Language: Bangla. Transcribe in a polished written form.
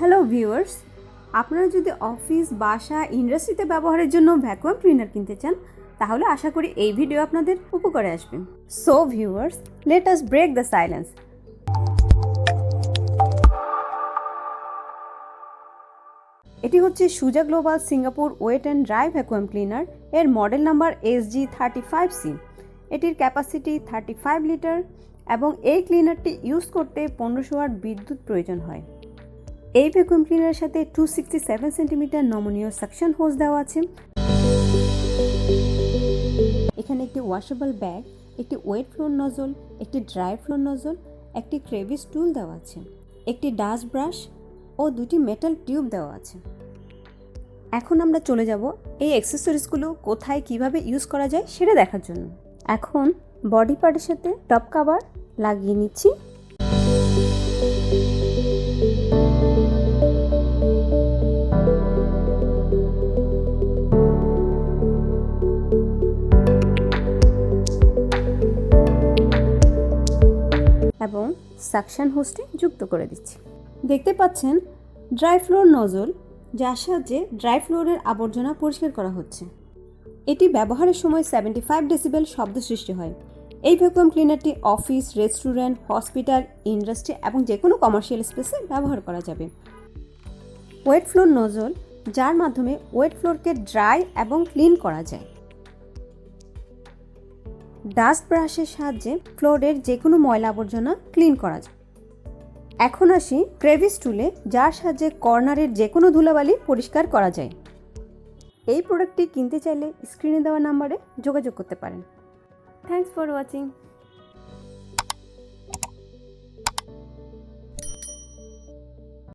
হ্যালো ভিউয়ার্স, আপনারা যদি অফিস, বাসা, ইন্ডাস্ট্রিতে ব্যবহারের জন্য ভ্যাকুয়াম ক্লিনার কিনতে চান তাহলে আশা করি এই ভিডিও আপনাদের উপকারে আসবে। So viewers, let us break the silence. এটি হচ্ছে সুজা global Singapore wet and dry vacuum cleaner. এর মডেল নাম্বার SG-35C। এটির ক্যাপাসিটি 35 লিটার এবং এই ক্লিনারটি ইউজ করতে 1500 ওয়াট বিদ্যুৎ প্রয়োজন হয়। এই ভ্যাকুয়াম ক্লিনারের সাথে 267 সেন্টিমিটার নমনীয় সাকশন হোজ দেওয়া আছে। এখানে একটি ওয়াশেবল ব্যাগ, একটি ওয়েট ফ্লোর নজল, একটি ড্রাই ফ্লোর নজল, একটি ক্রেভিস টুল দেওয়া আছে, একটি ডাস্ট ব্রাশ ও দুটি মেটাল টিউব দেওয়া আছে। এখন আমরা চলে যাব এই অ্যাক্সেসরিজগুলো কোথায় কিভাবে ইউজ করা যায় সেটা দেখার জন্য। এখন বডি পার্টের সাথে টপ কভার লাগিয়ে নিচ্ছি। এবং সাকশন হোসটি যুক্ত করে দিচ্ছি। দেখতে পাচ্ছেন ড্রাই ফ্লোর নজল, যার সাহায্যে ড্রাই ফ্লোরের আবর্জনা পরিষ্কার করা হচ্ছে। এটি ব্যবহারের সময় 75 ডেসিবেল শব্দ সৃষ্টি হয়। এই ভ্যাকুয়াম ক্লিনারটি অফিস, রেস্টুরেন্ট, হসপিটাল, ইন্ডাস্ট্রি এবং যে কোনো কমার্শিয়াল স্পেসে ব্যবহার করা যাবে। ওয়েট ফ্লোর নজল, যার মাধ্যমে ওয়েট ফ্লোরকে ড্রাই এবং ক্লিন করা যায়। ডাস্ট ব্রাশের সাহায্যে ফ্লোরের যে কোনো ময়লা আবর্জনা ক্লিন করা যায়। এখন আসি ক্রেভিস টুলে, যার সাহায্যে কর্নারের যে কোনো ধুলাবালি পরিষ্কার করা যায়। এই প্রোডাক্টটি কিনতে চাইলে স্ক্রিনে দেওয়া নাম্বারে যোগাযোগ করতে পারেন। Thanks for watching.